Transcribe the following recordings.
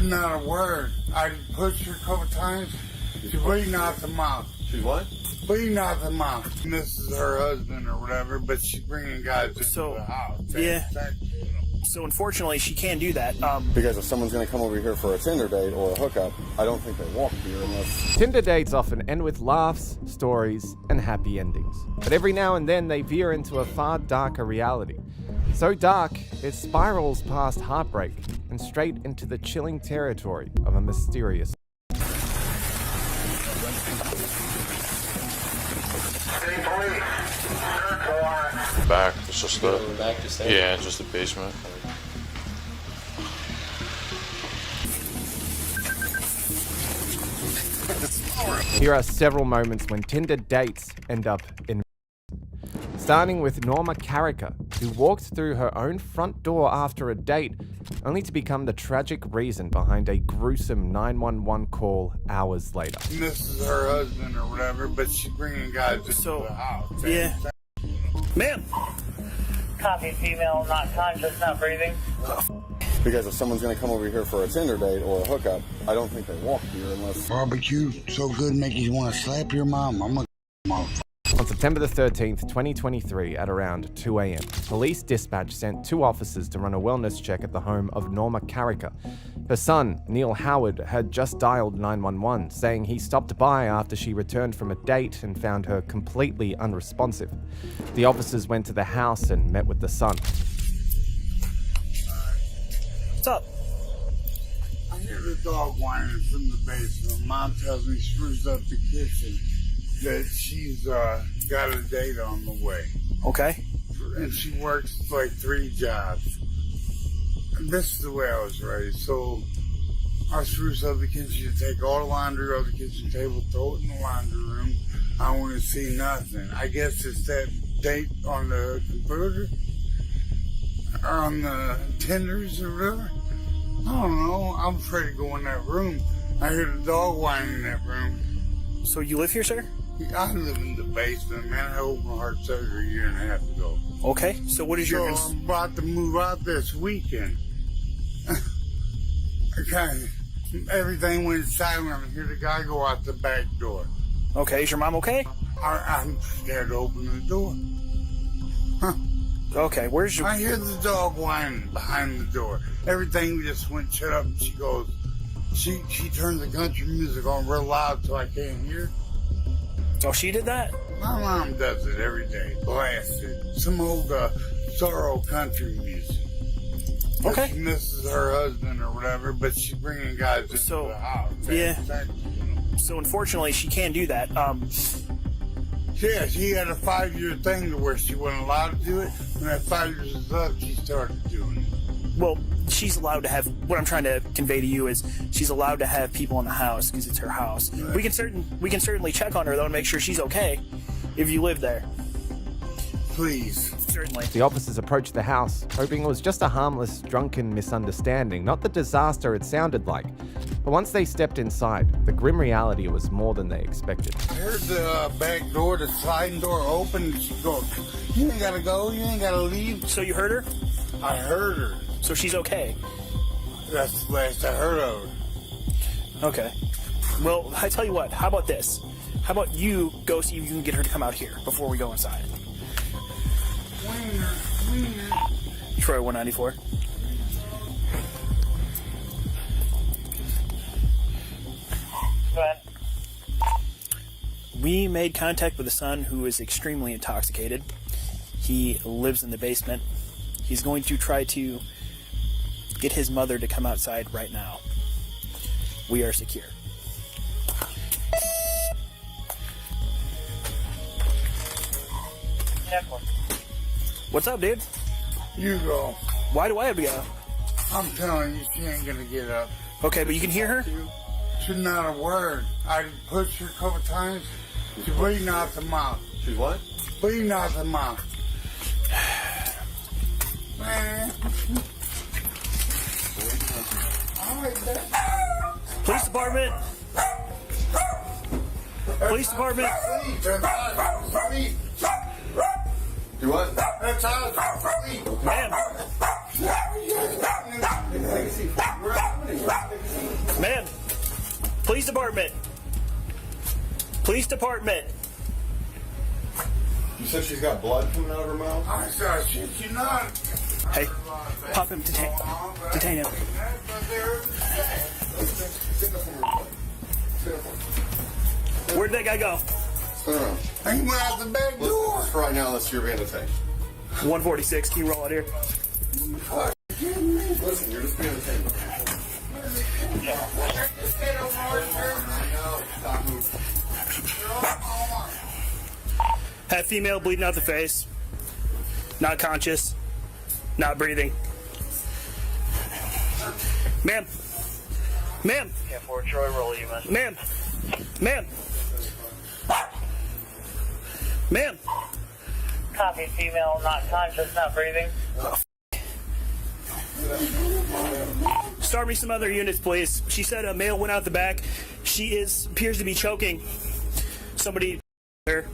not a word. I pushed her a couple times. She's bleeding out the mouth. She's what? Bleeding out the mouth. And this is her husband or whatever, but she's bringing guys into the house. Yeah. So unfortunately, she can't do that. Because if someone's going to come over here for a Tinder date or a hookup, I don't think they walk here unless... Tinder dates often end with laughs, stories, and happy endings. But every now and then they veer into a far darker reality. So dark, it spirals past heartbreak and straight into the chilling territory of a mysterious... Back, it's just the back to stay? Yeah, just the basement. Here are several moments when Tinder dates end up in... Starting with Norma Carricker, who walked through her own front door after a date, only to become the tragic reason behind a gruesome 911 call hours later. And this is her husband or whatever, but she's bringing guys into the house. Yeah. Ma'am. Copy, female, not conscious, not breathing. Because if someone's going to come over here for a Tinder date or a hookup, I don't think they walk here unless... Barbecue so good make you want to slap your mom. I'm a motherfucker. On September the 13th, 2023, at around 2 a.m., police dispatch sent 2 officers to run a wellness check at the home of Norma Carricker. Her son, Neil Howard, had just dialed 911, saying he stopped by after she returned from a date and found her completely unresponsive. The officers went to the house and met with the son. What's up? I hear the dog whining from the basement. Mom tells me she screws up the kitchen that she's got a date on the way. Okay. And she works like 3 jobs. And this is the way I was raised. So I spruce up the kitchen, take all the laundry off the kitchen table, throw it in the laundry room. I want to see nothing. I guess it's that date on the computer or on the Tinders or whatever. I don't know. I'm afraid to go in that room. I hear the dog whining in that room. So you live here, sir? I live in the basement, man. I had open heart surgery a year and a half ago. Okay. So what is your... I'm about to move out this weekend. Okay. Everything went silent. I hear the guy go out the back door. Okay. Is your mom okay? I'm scared to open the door. Huh. Okay. Where's your... I hear the dog whining behind the door. Everything just went shut up, and she goes... She turns the country music on real loud so I can't hear. Oh, she did that? My mom does it every day. Blast it. Some old sorrow country music. Okay. And this is her husband or whatever, but she's bringing guys into the house. Yeah. So unfortunately, she can't do that. Yeah, she had a 5-year thing to where she wasn't allowed to do it. When that 5 years is up, she started doing it. Well, she's allowed to have... What I'm trying to convey to you is she's allowed to have people in the house because it's her house. Right. We can certainly check on her, though, and make sure she's okay if you live there. Please. Certainly. The officers approached the house, hoping it was just a harmless, drunken misunderstanding, not the disaster it sounded like. But once they stepped inside, the grim reality was more than they expected. I heard the back door, the sliding door open, and she goes, "You ain't gotta go, you ain't gotta leave." So you heard her? I heard her. So she's okay? That's the last I heard of her. Okay. Well, I tell you what, how about this? How about you go see if you can get her to come out here before we go inside? Troy 194. Go ahead. We made contact with a son who is extremely intoxicated. He lives in the basement. He's going to try to get his mother to come outside right now. We are secure. What's up, dude? You go. Why do I have to go? I'm telling you, she ain't gonna get up. Okay, but you can hear her? She's not a word. I pushed her a couple times. She's bleeding out the mouth. She's what? Bleeding out the mouth. Man. Police department. Police department. Do what? That's how Man. Police department. Police department. You said she's got blood coming out of her mouth? I said, shit, you not. Hey, pop him. Detain him. Where'd that guy go? Spin around. He went out the back door. For right now, let's you're being detained. 146. Can you roll out here? Listen, you're just being detained. Had female bleeding out the face. Not conscious. Not breathing. Ma'am. Ma'am. Yeah, for Troy, roll you, man. Ma'am. Ma'am. Ma'am. Copy, female, not conscious, not breathing. Start me some other units, please. She said a male went out the back. She appears to be choking. Somebody her.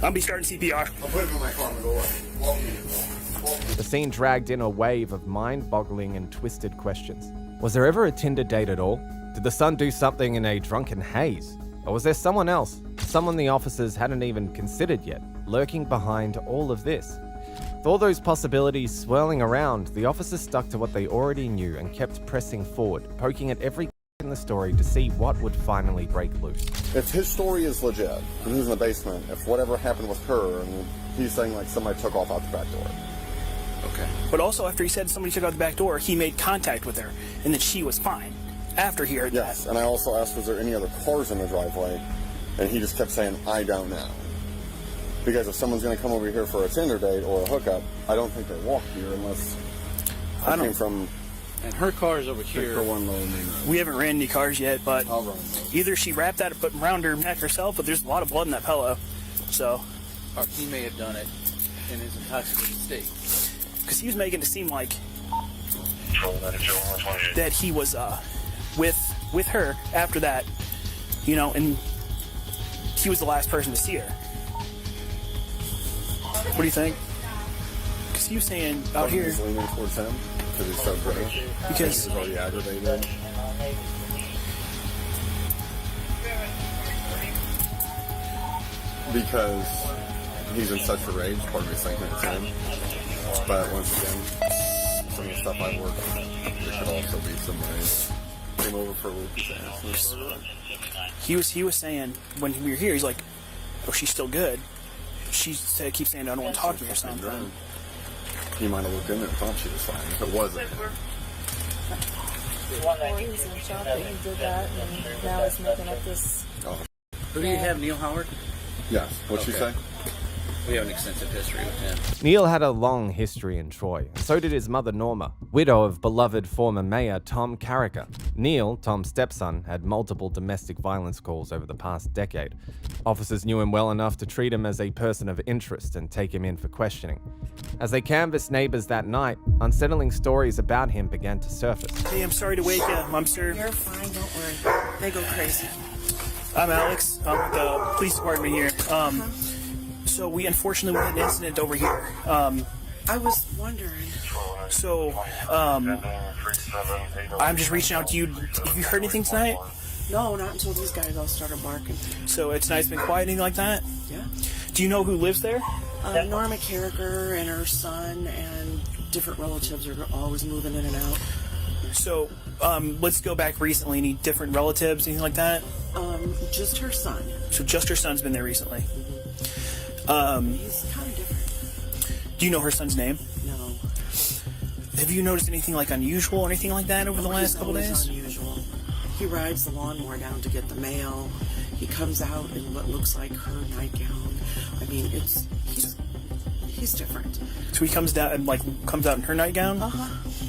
I'll be starting CPR. I'll put him in my car and go away. Walk me. The scene dragged in a wave of mind-boggling and twisted questions. Was there ever a Tinder date at all? Did the son do something in a drunken haze? Or was there someone else, someone the officers hadn't even considered yet, lurking behind all of this? With all those possibilities swirling around, the officers stuck to what they already knew and kept pressing forward, poking at every in the story to see what would finally break loose. If his story is legit, and he's in the basement, if whatever happened with her, and he's saying like somebody took off out the back door. Okay. But also after he said somebody took out the back door, he made contact with her and that she was fine. After he heard Yes, that. and I also asked, was there any other cars in the driveway? And he just kept saying, I don't know. Because if someone's going to come over here for a Tinder date or a hookup, I don't think they walk here unless I came from... And her car's over here. One low name. We haven't ran any cars yet, but I'll run those. either she wrapped that around her neck herself, but there's a lot of blood in that pillow. So... Or he may have done it in his intoxicated state. Because he was making it seem like that he was with her after that, you know, and he was the last person to see her. What do you think? Because he was saying out here. He's leaning towards him because he's so great. Because he was already aggravated. Because he's in such a rage, part of me thinking it's him. But once again, some of the stuff I work on, it could also be somebody came over for a Lucas ass. he was saying when we were here, he's like, "Oh, she's still good." She said, keeps saying, "I don't want to talk to me" or something. He might have looked in there and thought she was fine. If it wasn't him. Before he was in shock that he did that, and now he's making up this. Oh. Who do you have, Neil Howard? Yes. What'd she say? We have an extensive history with him. Neil had a long history in Troy, and so did his mother Norma, widow of beloved former mayor Tom Carricker. Neil, Tom's stepson, had multiple domestic violence calls over the past decade. Officers knew him well enough to treat him as a person of interest and take him in for questioning. As they canvassed neighbors that night, unsettling stories about him began to surface. Hey, I'm sorry to wake you, Mom, sir. You're fine, don't worry. They go crazy. I'm Alex. I'm with the police department here. So we unfortunately had an incident over here. I was wondering. So, I'm just reaching out to you. Have you heard anything tonight? No, not until these guys all started barking. So tonight's been quiet, anything like that? Yeah. Do you know who lives there? Norma Carricker and her son and different relatives are always moving in and out. So, let's go back recently. Any different relatives, anything like that? Just her son. So just her son's been there recently. He's kind of different. Do you know her son's name? No. Have you noticed anything like unusual or anything like that over the last couple He's days? unusual. He rides the lawnmower down to get the mail. He comes out in what looks like her nightgown. I mean, he's different. So he comes down and comes out in her nightgown?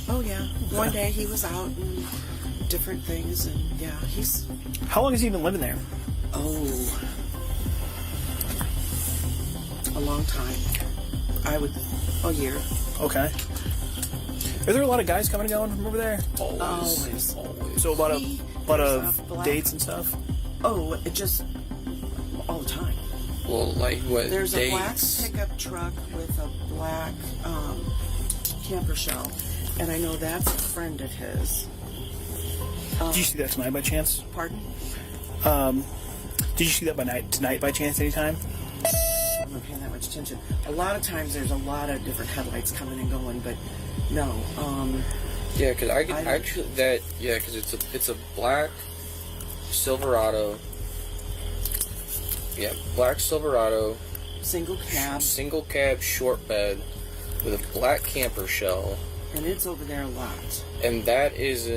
Oh yeah. One day he was out and different things, and yeah, he's. How long has he been living there? Oh, a long time. A year. Okay. Are there a lot of guys coming and going from over there? Always. So a lot There's of black- dates and stuff? Oh, it just all the time. Well, like what There's dates? a black pickup truck with a black camper shell, and I know that's a friend of his. Did you see that tonight by chance? Pardon? Did you see that tonight by chance anytime? I'm not paying that much attention. A lot of times there's a lot of different headlights coming and going, but no. Yeah, because I could actually because it's a black Silverado. Yeah, black Silverado. Single cab, short bed with a black camper shell. And it's over there a lot. And that is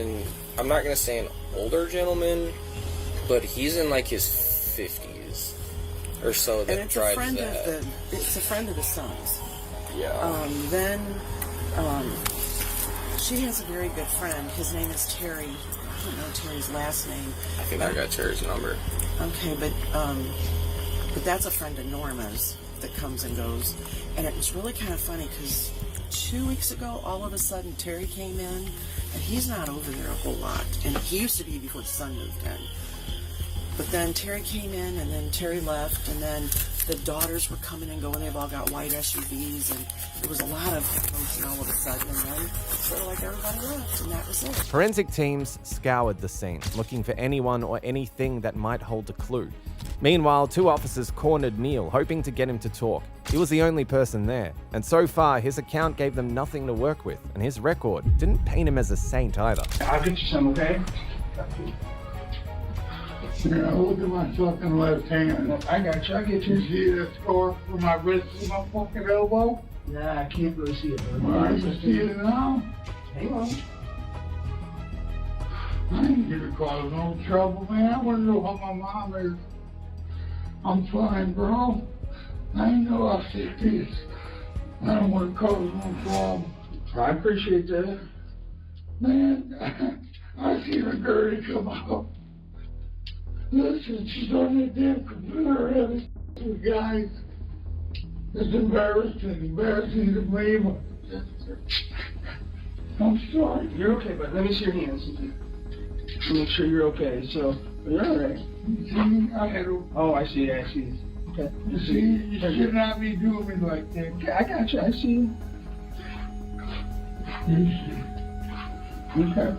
I'm not gonna say an older gentleman, but he's in like his 50s or so that and it's drives a friend that. It's a friend of the son's. Yeah. Then she has a very good friend. His name is Terry. I don't know Terry's last name. I think I got Terry's number. Okay, but that's a friend of Norma's that comes and goes. And it was really kind of funny because 2 weeks ago, all of a sudden, Terry came in, and he's not over there a whole lot. And he used to be before the son moved in. But then Terry came in, and then Terry left, and then the daughters were coming and going. They've all got white SUVs, and there was a lot of commotion all of a sudden. And then sort of like everybody left, and that was it. Forensic teams scoured the scene, looking for anyone or anything that might hold a clue. Meanwhile, 2 officers cornered Neil, hoping to get him to talk. He was the only person there, and so far his account gave them nothing to work with, and his record didn't paint him as a saint either. I'll get you some, okay? Yeah, look at my fucking left hand. I got you. I'll get You you. see that scar from my wrist to my fucking elbow? Nah, I can't really see it, bro. Well, I can see it now. Hang on. I ain't gonna cause no trouble, man. I wanna know how my mom is. I'm fine, bro. I ain't know I said this. I don't wanna cause no problem. I appreciate that. Man, I seen a girl come out. Listen, she's on that damn computer having with guys. It's embarrassing to me. I'm sorry. You're okay, but let me see your hands. Make sure you're okay. So, you're all right. You see, I had a... Oh, I see. Okay. You see, you should not be doing me like that. I got you. I see you. Okay.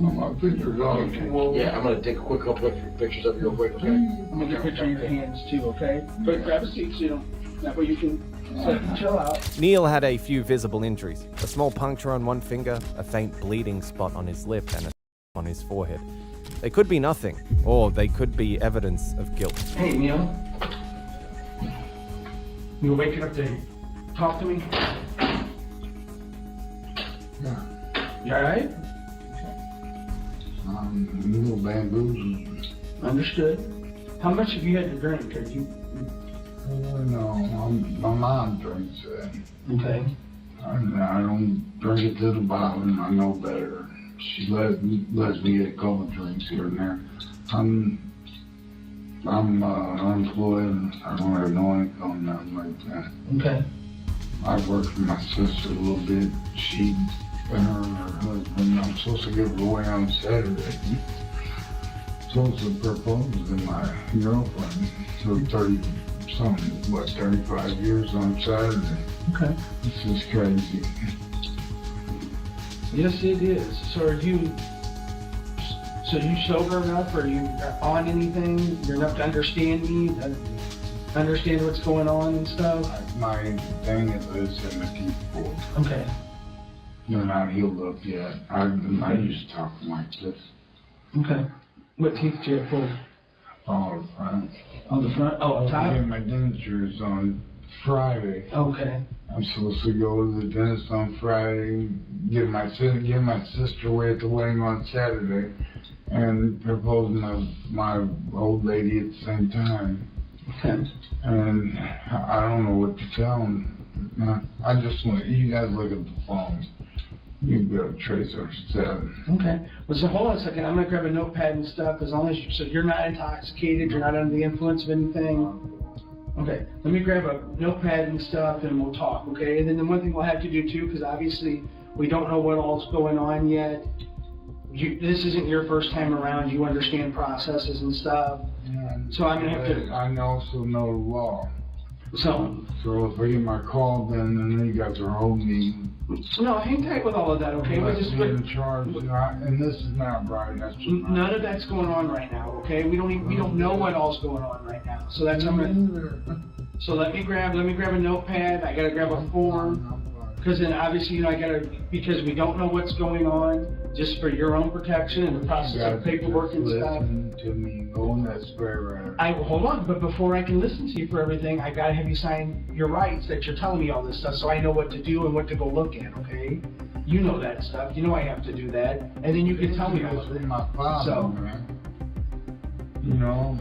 Oh, my fingers all swollen. Yeah, I'm gonna take a quick couple of pictures of you real quick, okay? I'm gonna get a picture of your hands too, okay? But grab a seat so you don't, that way you can sit and chill out. Neil had a few visible injuries, a small puncture on one finger, a faint bleeding spot on his lip, and a on his forehead. They could be nothing, or they could be evidence of guilt. Hey, Neil. You waking up to talk to me? Yeah. You alright? A little bamboozled. Understood. How much have you had to drink? Are you... No, my mom drinks it. Okay. I don't drink it to the bottom. I know better. She lets me get a couple drinks here and there. I'm unemployed and I don't have no income, nothing like that. Okay. I work for my sister a little bit. She and her husband, I'm supposed to give it away on Saturday. Supposed to propose to my girlfriend. So 35 years on Saturday. Okay. This is crazy. Yes, it is. So are you sober enough? Are you on anything? You're enough to understand me? Understand what's going on and stuff? My thing is in the teeth pulled. Okay. They're not healed up yet. I used to talk like this. Okay. What teeth do you have pulled? All the front. On the front? Oh, up I top? get my dentures on Friday. Okay. I'm supposed to go to the dentist on Friday, give my sister away at the wedding on Saturday, and propose my old lady at the same time. Okay. And I don't know what to tell them. I just want you guys look at the phone. You can go to Tracer 7. Okay. Well, so hold on a second. I'm going to grab a notepad and stuff as long as so you're not intoxicated, you're not under the influence of anything. Okay. Let me grab a notepad and stuff and we'll talk, okay? And then the one thing we'll have to do too, because obviously we don't know what all's going on yet. This isn't your first time around. You understand processes and stuff. Yeah, So I'm going to have to... I also know the law. So if I get my call, then you guys are holding me. No, hang tight with all of that, okay? Let's be in charge, and this is not right. That's just none of that's going on right now, okay? We don't know what all's going on right now. So that's So let me grab a notepad. I gotta grab a form. Because then obviously, because we don't know what's going on, just for your own protection and the process of paperwork and stuff. Listen to me, that's very right. Hold on, but before I can listen to you for everything, I gotta have you sign your rights that you're telling me all this stuff so I know what to do and what to go look at, okay? You know that stuff, you know I have to do that, and then you can tell me all of it. My father, man. You know,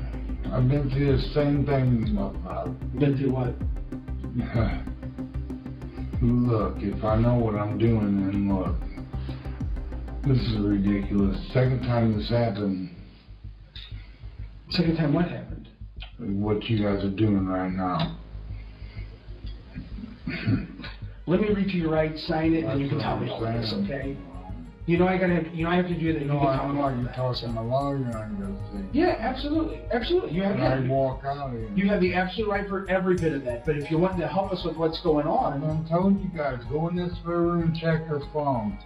I've been through the same thing with my father. Been through what? Look, if I know what I'm doing, then look. This is ridiculous. Second time this happened. Second time what happened? What you guys are doing right now. Let me read you your rights, sign it, and you can tell me all this, okay? I have to do that. You can tell me all you're talking to my lawyer, I'm gonna say. Yeah, absolutely. You have I walk out of here. You have the absolute right for every bit of that. But if you want to help us with what's going on, I'm telling you guys, go in this server and check her phone.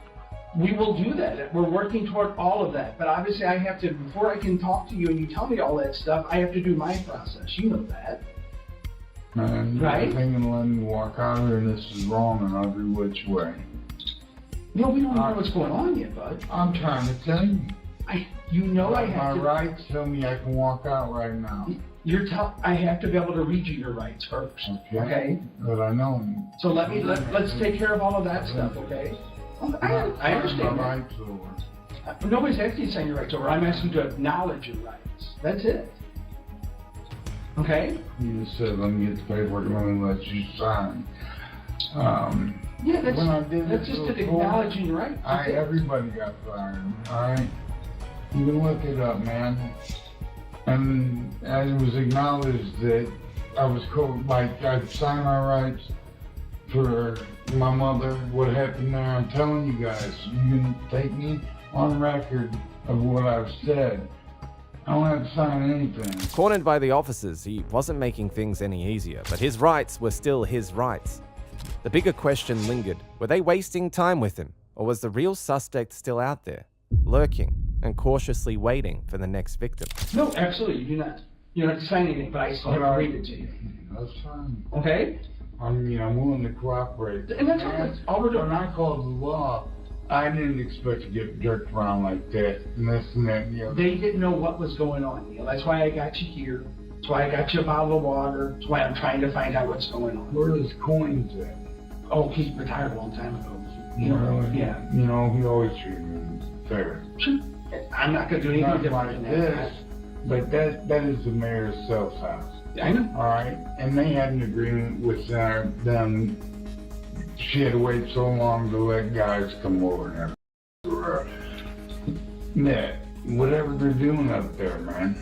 We will do that. We're working toward all of that. But obviously, I have to, before I can talk to you and you tell me all that stuff, I have to do my process. You know that. Man, right? You're thinking let me walk out of here and this is wrong in every which way. No, we don't know what's going on yet, bud. I'm trying to tell you. I have to. My rights tell me I can walk out right now. I have to be able to read you your rights first. Okay? But I know. So let's take care of all of that stuff, okay? I understand. My rights over. Nobody's asking you to sign your rights over. I'm asking you to acknowledge your rights. That's it. Okay? You just said, let me get the paperwork and let me let you sign. Yeah, that's just acknowledging your rights. Everybody got fired, alright? You can look it up, man. And it was acknowledged that I was I signed my rights for my mother, what happened there. I'm telling you guys, you can take me on record of what I've said. I don't have to sign anything. Cornered by the officers, he wasn't making things any easier, but his rights were still his rights. The bigger question lingered. Were they wasting time with him? Or was the real suspect still out there, lurking and cautiously waiting for the next victim? No, absolutely. You do not. You don't have to sign anything, but I still have to read it to you. That's fine. Okay? I'm willing to cooperate. And that's all we're doing. When I called the law, I didn't expect to get jerked around like that, and this and that and the other. They didn't know what was going on, Neil. That's why I got you here. That's why I got you a bottle of water. That's why I'm trying to find out what's going on. Where is Coins at? Oh, he retired a long time ago. Yeah. He always treated me fair. Sure. I'm not going to do anything different than this, but that is the mayor's cell house. I know. All right, and they had an agreement with them. She had to wait so long to let guys come over and whatever they're doing up there, man.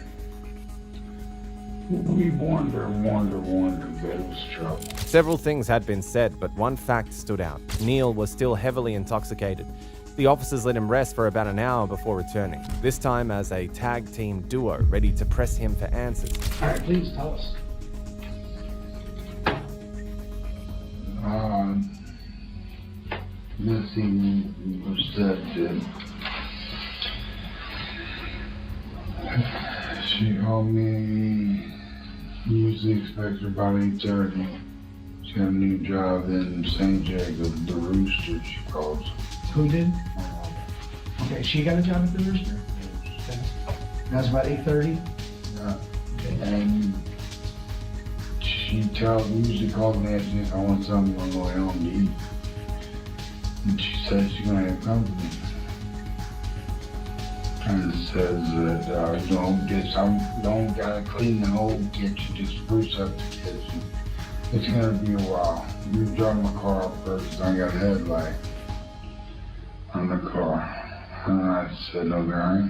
We warned her that it was trouble. Several things had been said, but one fact stood out. Neil was still heavily intoxicated. The officers let him rest for about an hour before returning, this time as a tag team duo ready to press him for answers. All right, please tell us. This evening was said that she called me, usually expect her about 8:30. She got a new job in St. Jacob, the Rooster, she calls. Who did? Okay, she got a job at the Rooster? Okay. That's about 8:30? Yeah. Okay. And she usually calls me and says, I want something on the way home to eat. And she says she's going to have company. And says that don't gotta clean the whole kitchen, just spruce up the kitchen. It's gonna be a while. You drive my car up first, I got a headlight on the car. And I said, okay.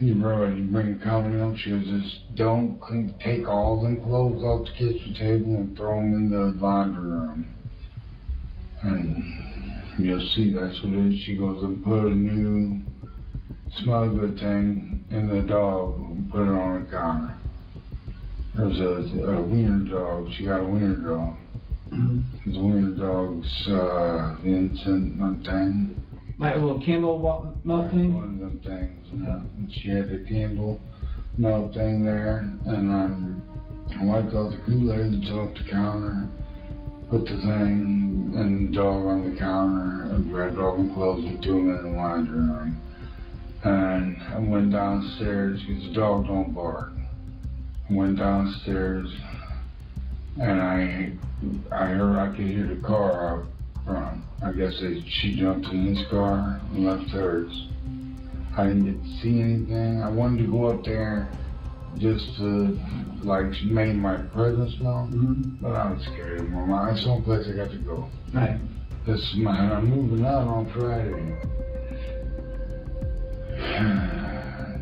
You bring company home? She goes, just don't take all them clothes off the kitchen table and throw them in the laundry room. And you'll see that's what it is. She goes and put a new smell good thing in the dog and put it on the counter. There's a wiener dog. She got a wiener dog. The wiener dog's Vincent thing. Like a little candle melt thing? One of them things, yeah. And she had the candle melt thing there, and I wiped out the Kool-Aid and took the counter, put the thing and the dog on the counter, and grabbed dog and clothes and threw them in the laundry room. And I went downstairs because the dog don't bark. I went downstairs and I could hear the car out front. I guess she jumped in his car and left hers. I didn't get to see anything. I wanted to go up there just to, like, she made my presence known, but I was scared of Mama. That's the only place I got to go. Right. I'm moving out on Friday.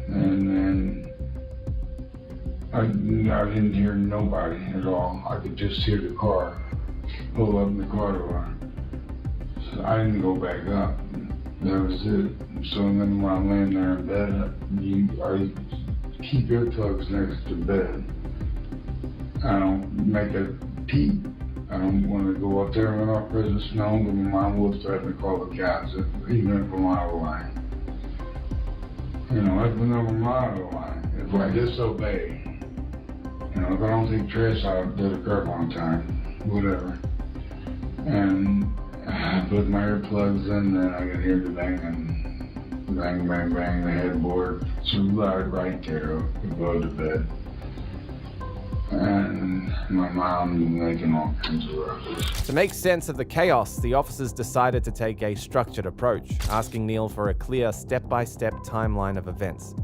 And then I didn't hear nobody at all. I could just hear the car pull up in the car door. So I didn't go back up. That was it. So then when I'm laying there in bed, I keep earplugs next to the bed. I don't make a peep. I don't want to go up there and our presence known, but my mom will threaten to call the cops, even if I'm out of line. You know, if I'm out of line, if I disobey, you know, if I don't take trash out, there's a curb on time, whatever. And I put my earplugs in, and I could hear the banging, bang, bang, bang, the headboard. So loud right there above the bed. And my mom making all kinds of ruckus. To make sense of the chaos, the officers decided to take a structured approach, asking Neil for a clear step-by-step timeline of events.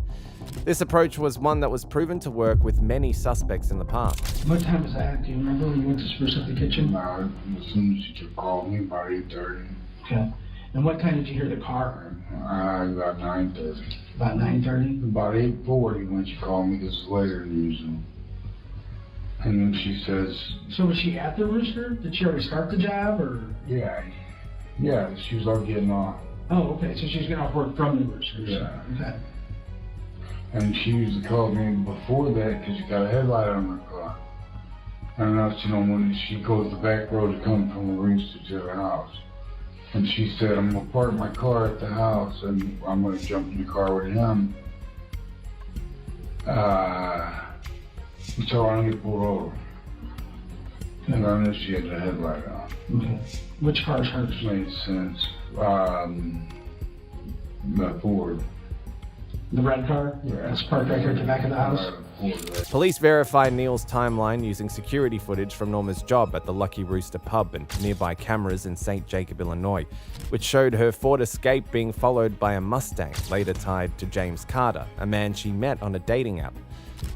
This approach was one that was proven to work with many suspects in the past. What time was that? Do you remember when you went to spruce up the kitchen? As soon as she called me, about 8:30. Okay. And what time did you hear the car? About 9:30. About 9:30? About 8:40 when she called me, this is later than usual. And then she says... So was she at the rooster? Did she already start the job, or...? Yeah, she was all getting off. Oh, okay, so she was getting off work from the rooster. Yeah. Okay. And she used to call me before that because she got a headlight on her car. And that's, you know, when she goes the back road to come from the rooster to her house. And she said, I'm going to park my car at the house and I'm going to jump in the car with him. So I don't get pulled over. And I knew she had the headlight on. Okay. Which car's hers? Made sense. The Ford. The red car? Yeah. That's parked right here at the back of the house? Police verified Neil's timeline using security footage from Norma's job at the Lucky Rooster pub and nearby cameras in St. Jacob, Illinois, which showed her Ford Escape being followed by a Mustang, later tied to James Carter, a man she met on a dating app.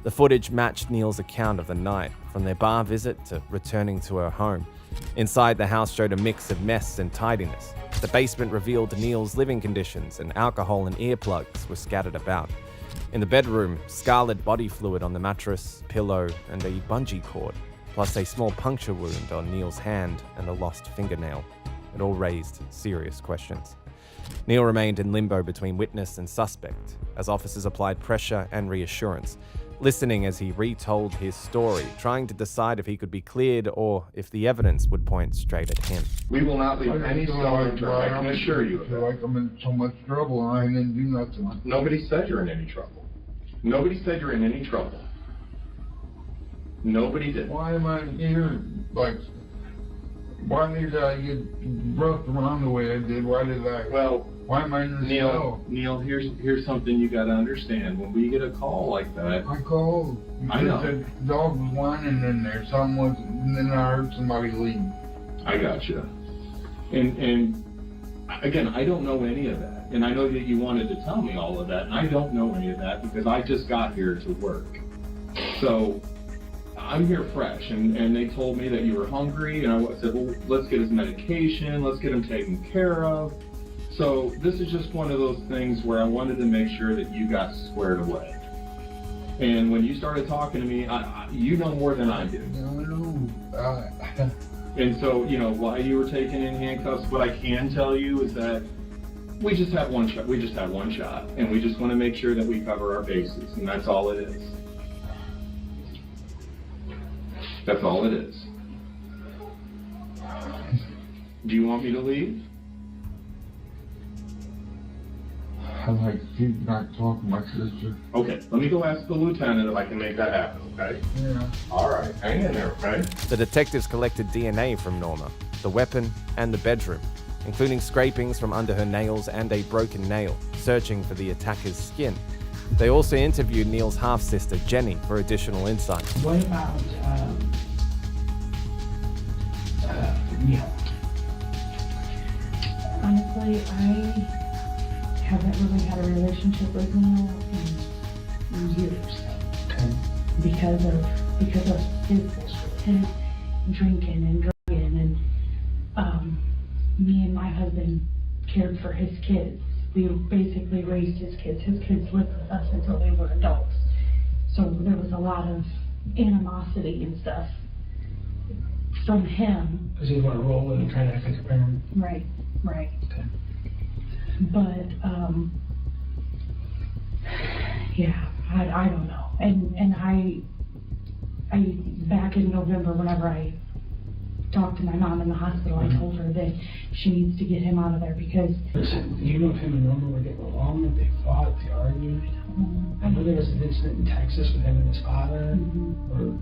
The footage matched Neil's account of the night, from their bar visit to returning to her home. Inside, the house showed a mix of mess and tidiness. The basement revealed Neil's living conditions, and alcohol and earplugs were scattered about. In the bedroom, scarlet body fluid on the mattress, pillow, and a bungee cord, plus a small puncture wound on Neil's hand and a lost fingernail. It all raised serious questions. Neil remained in limbo between witness and suspect, as officers applied pressure and reassurance, listening as he retold his story, trying to decide if he could be cleared or if the evidence would point straight at him. We will not leave any stone unturned, I can assure you of I feel that. like I'm in so much trouble and I didn't do nothing. Nobody said you're in any trouble. Nobody said you're in any trouble. Nobody did. Why am I here? Like, why did I get roughed around the way I did? Why am I in this cell? Neil, here's something you gotta understand. When we get a call like that, I called. I know. The dog was whining in there. Something was, and then I heard somebody leave. I gotcha. And again, I don't know any of that. And I know that you wanted to tell me all of that, and I don't know any of that because I just got here to work. So I'm here fresh, and they told me that you were hungry, and I said, well, let's get his medication, let's get him taken care of. So this is just one of those things where I wanted to make sure that you got squared away. And when you started talking to me, you know more than I do. No. And so, you know, while you were taken in handcuffs, what I can tell you is that we just have one shot. We just have one shot, and we just want to make sure that we cover our bases, and that's all it is. That's all it is. Do you want me to leave? I'd like to keep not talking to my sister. Okay, let me go ask the lieutenant if I can make that happen, okay? Yeah. All right, hang in there, okay? The detectives collected DNA from Norma, the weapon, and the bedroom, including scrapings from under her nails and a broken nail, searching for the attacker's skin. They also interviewed Neil's half-sister, Jenny, for additional insight. What about Neil? Honestly, I haven't really had a relationship with Neil in years. Okay. Because of his bullshit, his drinking and drugging, and me and my husband cared for his kids. We basically raised his kids. His kids lived with us until they were adults. So there was a lot of animosity and stuff from him. Because he want to roll in and try to act like a parent. Right. Okay. But, yeah, I don't know. And I back in November, whenever I talked to my mom in the hospital, I told her that she needs to get him out of there because... Listen, do you know if him and Norma were getting along, if they fought, if they argued? I know there was an incident in Texas with him and his father, or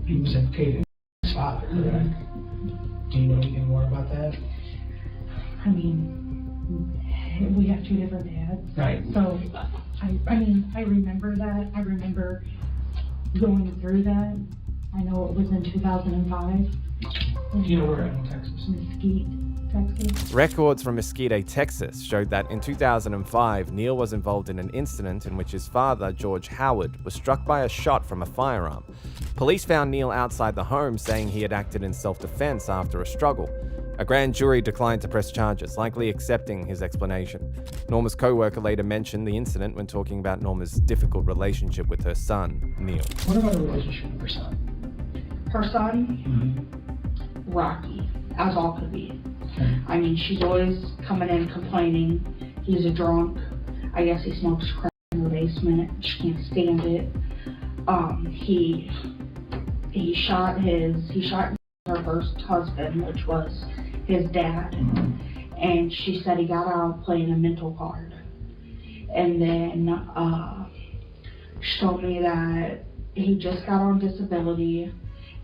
he was implicated in his father, correct? Do you know anything more about that? I mean, we have two different dads. Right. So, I mean, I remember that. I remember going through that. I know it was in 2005. Do you know where in Texas? Mesquite, Texas. Records from Mesquite, Texas showed that in 2005, Neil was involved in an incident in which his father, George Howard, was struck by a shot from a firearm. Police found Neil outside the home, saying he had acted in self-defense after a struggle. A grand jury declined to press charges, likely accepting his explanation. Norma's co-worker later mentioned the incident when talking about Norma's difficult relationship with her son, Neil. What about the relationship with her son? Her son? Rocky, as all could be. Okay. I mean, she's always coming in complaining. He's a drunk. I guess he smokes crack in the basement. She can't stand it. He shot her first husband, which was his dad, and she said he got out playing a mental card. And then she told me that he just got on disability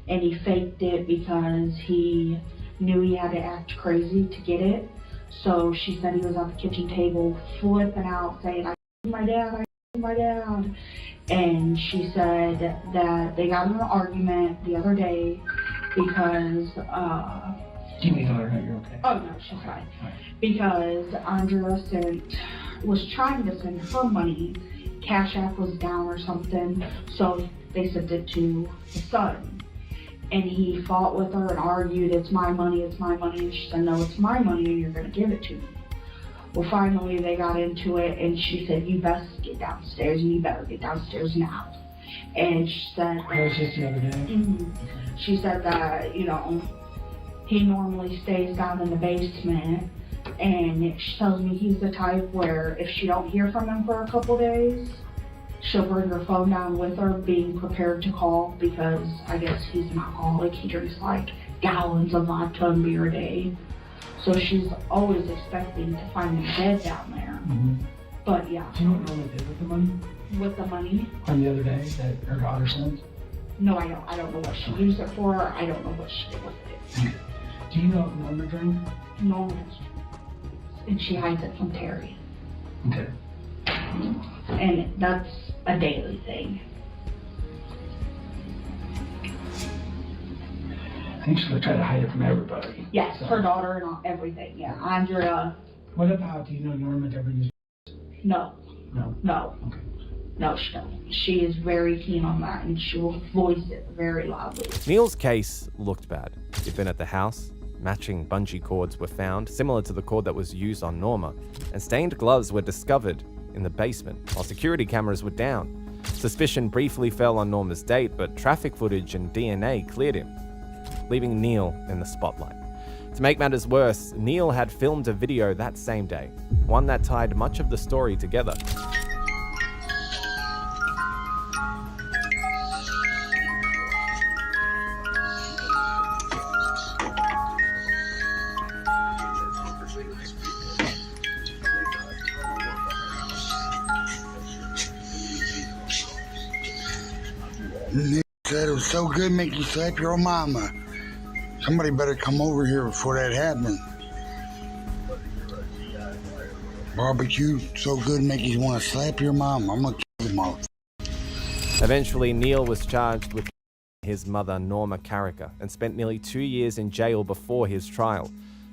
and he faked it because he knew he had to act crazy to get it. So she said he was at the kitchen table flipping out saying, I my dad, my dad. And she said that they got in an argument the other day because Do you mean tell her you're okay? Oh no, she's fine. Because Andrea was trying to send her money. Cash App was down or something, so they sent it to the son. And he fought with her and argued, it's my money, and she said, no, it's my money and you're gonna give it to me. Well, finally they got into it and she said, you best get downstairs and you better get downstairs now. And she said, that was just the other day? She said that, you know, he normally stays down in the basement, and she tells me he's the type where if she don't hear from him for a couple days, she'll bring her phone down with her, being prepared to call, because I guess he's an alcoholic. He drinks like gallons of vodka and beer a day. So she's always expecting to find him dead down there. But yeah. Do you know what Norma did with the money? With the money? On the other day that her daughter sent? No, I don't. I don't know what she used it for. I don't know what she did with it. Do you know if Norma drank? No. And she hides it from Terry. Okay. And that's a daily thing. I think she's gonna try to hide it from everybody. Yes, So- her daughter and everything. Yeah, Andrea. What about, do you know Norma ever used? No. No. No. Okay. No, she don't. She is very keen on that, and she will voice it very loudly. Neil's case looked bad. He'd been at the house, matching bungee cords were found, similar to the cord that was used on Norma, and stained gloves were discovered in the basement, while security cameras were down. Suspicion briefly fell on Norma's date, but traffic footage and DNA cleared him, leaving Neil in the spotlight. To make matters worse, Neil had filmed a video that same day, one that tied much of the story together. Nick said it was so good make you slap your own mama. Somebody better come over here before that happens. Barbecue so good make you want to slap your mom. I'm gonna kill the mouth. Eventually, Neil was charged with his mother, Norma Carricker, and spent nearly 2 years in jail before his trial.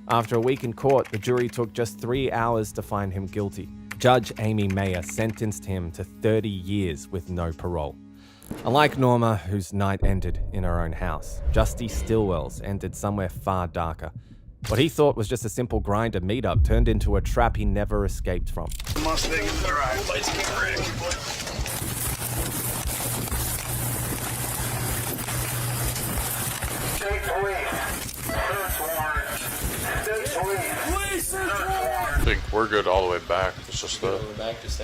After a week in court, the jury took just 3 hours to find him guilty. Judge Amy Mayer sentenced him to 30 years with no parole. Unlike Norma, whose night ended in her own house, Justy Stillwell's ended somewhere far darker. What he thought was just a simple grinder meetup turned into a trap he never escaped from. Mustang is the right. Lights keep red. State police. Search warrant. State police. Search warrant. I think we're good all the way back. It's just the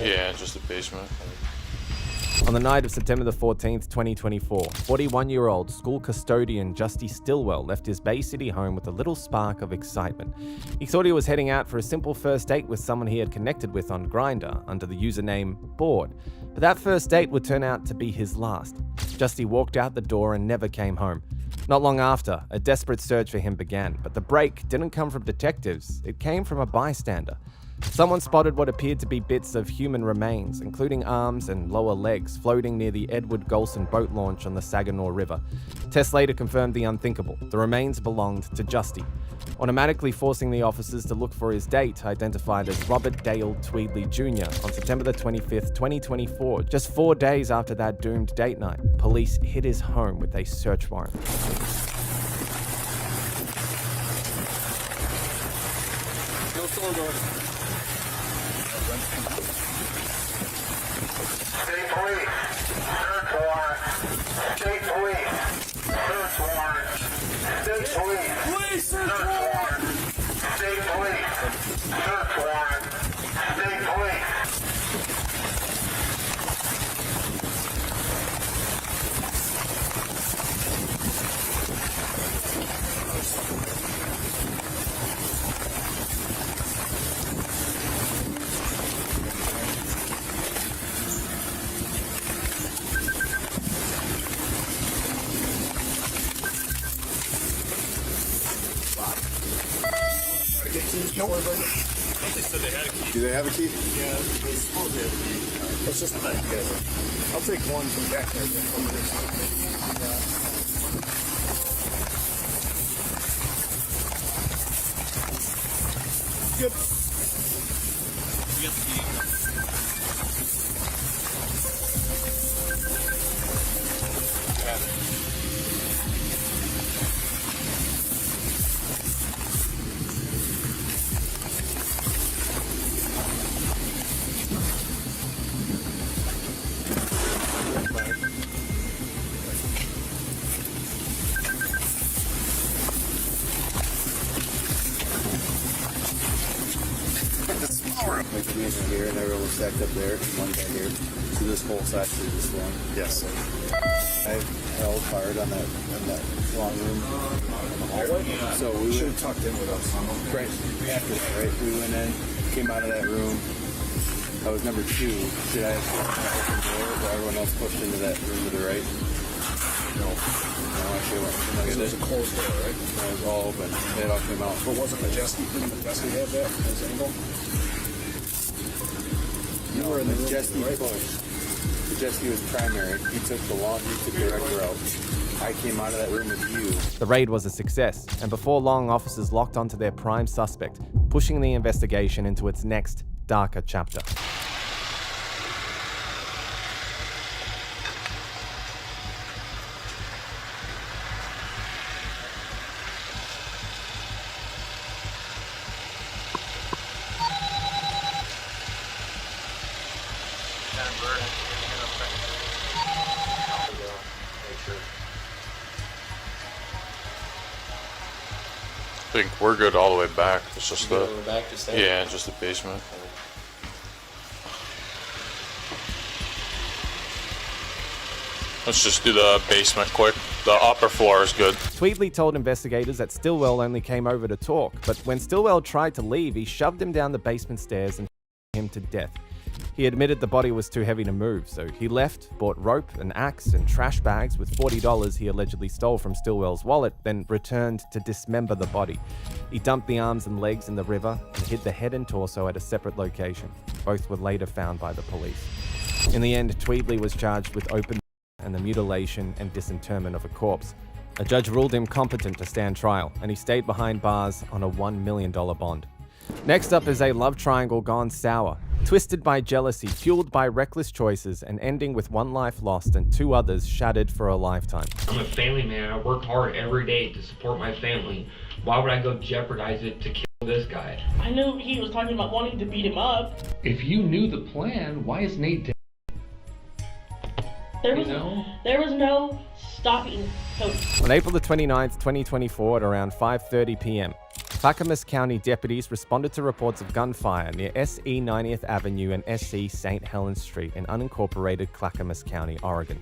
Yeah, just the basement. On the night of September the 14th, 2024, 41-year-old school custodian Justy Stillwell left his Bay City home with a little spark of excitement. He thought he was heading out for a simple first date with someone he had connected with on Grindr under the username Bored. But that first date would turn out to be his last. Justy walked out the door and never came home. Not long after, a desperate search for him began, but the break didn't come from detectives, it came from a bystander. Someone spotted what appeared to be bits of human remains, including arms and lower legs, floating near the Edward Golson boat launch on the Saginaw River. Tests later confirmed the unthinkable. The remains belonged to Justy, automatically forcing the officers to look for his date, identified as Robert Dale Tweedley Jr. on September the 25th, 2024. Just 4 days after that doomed date night, police hit his home with a search warrant. State police. Search warrant. State police. Search warrant. State police. Search warrant. State police. Search warrant. State police. They said they had a key. Do they have a key? Yeah, they supposed to have a key. Let's just not together. I'll take one from back there. Good. We got the key. Got it. Like the music here, and everyone was stacked up there. One guy here. So this whole side is this one. Yes. I held fired on that long room in the hallway. So we should have tucked in with us. Right after that, right? We went in, came out of that room. I was number 2. Did I have to open the door? Or everyone else pushed into that room to the right? No. No, actually went. Because there's a closed door, right? It was all open. It all came out. But wasn't Majesty, didn't Majesty have that as angle? You were in the Majesty push. Majesty was primary. He took the direct route. I came out of that room with you. The raid was a success, and before long, officers locked onto their prime suspect, pushing the investigation into its next, darker chapter. I think we're good all the way back. It's just All the way back to stay? yeah, just the basement. Let's just do the basement quick. The upper floor is good. Tweedley told investigators that Stillwell only came over to talk, but when Stillwell tried to leave, he shoved him down the basement stairs and him to death. He admitted the body was too heavy to move, so he left, bought rope, an axe, and trash bags with $40 he allegedly stole from Stillwell's wallet, then returned to dismember the body. He dumped the arms and legs in the river and hid the head and torso at a separate location. Both were later found by the police. In the end, Tweedley was charged with open and the mutilation and disinterment of a corpse. A judge ruled him competent to stand trial, and he stayed behind bars on a $1 million bond. Next up is a love triangle gone sour, twisted by jealousy, fueled by reckless choices, and ending with one life lost and two others shattered for a lifetime. I'm a family man. I work hard every day to support my family. Why would I go jeopardize it to kill this guy? I knew he was talking about wanting to beat him up. If you knew the plan, why is Nate dead? There was no stopping Cody. On April the 29th, 2024 at around 5:30 p.m., Clackamas County deputies responded to reports of gunfire near SE 90th Avenue and SE St. Helens Street in unincorporated Clackamas County, Oregon.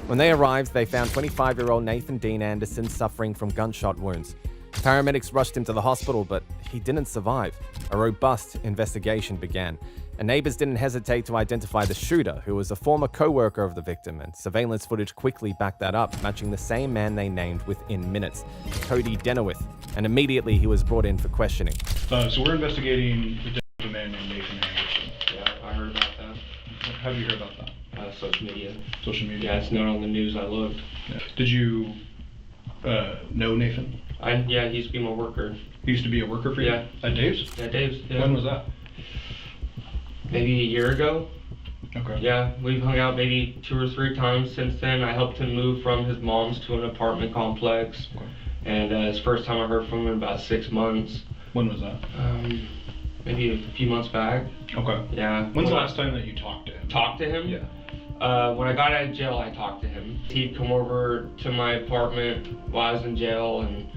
When they arrived, they found 25-year-old Nathan Dean Anderson suffering from gunshot wounds. Paramedics rushed him to the hospital, but he didn't survive. A robust investigation began, and neighbors didn't hesitate to identify the shooter, who was a former co-worker of the victim, and surveillance footage quickly backed that up, matching the same man they named within minutes, Cody Denowith, and immediately he was brought in for questioning. So we're investigating the death of a man named Nathan Anderson. Yeah, I heard about that. How did you hear about that? Social media. Social media? Yeah, it's not on the news. I looked. Yeah. Did you know Nathan? Yeah, he used to be my worker. He used to be a worker for you? Yeah. At Dave's? At Dave's, yeah. When was that? Maybe a year ago. Okay. Yeah, we've hung out maybe 2 or 3 times since then. I helped him move from his mom's to an apartment complex. Okay. And it's the first time I heard from him in about 6 months. When was that? Maybe a few months back. Okay. Yeah. When's the last time that you talked to him? Talked to him? Yeah. When I got out of jail, I talked to him. He'd come over to my apartment while I was in jail and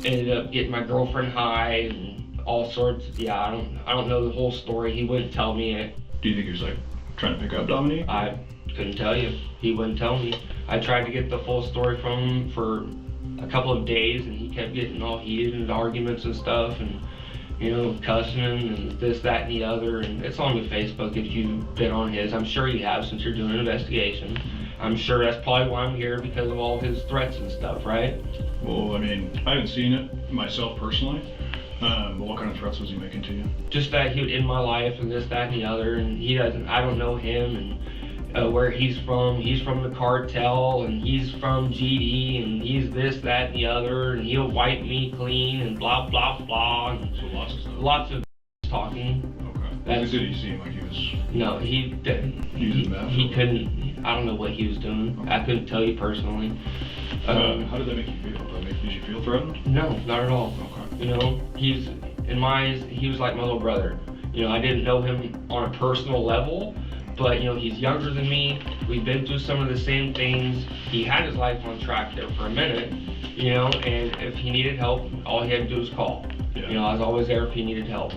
ended up getting my girlfriend high and all sorts. Yeah, I don't know the whole story. He wouldn't tell me it. Do you think he was like trying to pick up Dominique? I couldn't tell you. He wouldn't tell me. I tried to get the full story from him for a couple of days, and he kept getting all heated and arguments and stuff, and cussing and this, that, and the other. And it's on the Facebook if you've been on his. I'm sure you have since you're doing an investigation. I'm sure that's probably why I'm here, because of all his threats and stuff, right? Well, I mean, I haven't seen it myself personally. But what kind of threats was he making to you? Just that he would end my life and this, that, and the other. And I don't know him and where he's from. He's from the cartel, and he's from GD, and he's this, that, and the other, and he'll wipe me clean and blah, blah, blah. And so lots of stuff. Lots of talking. Okay. Did he seem like he was? No, he didn't. He couldn't. I don't know what he was doing. Okay. I couldn't tell you personally. How did that make you feel? Did you feel threatened? No, not at all. Okay. He's, in my eyes, he was like my little brother. I didn't know him on a personal level, but he's younger than me. We've been through some of the same things. He had his life on track there for a minute, and if he needed help, all he had to do was call. Yeah. I was always there if he needed help.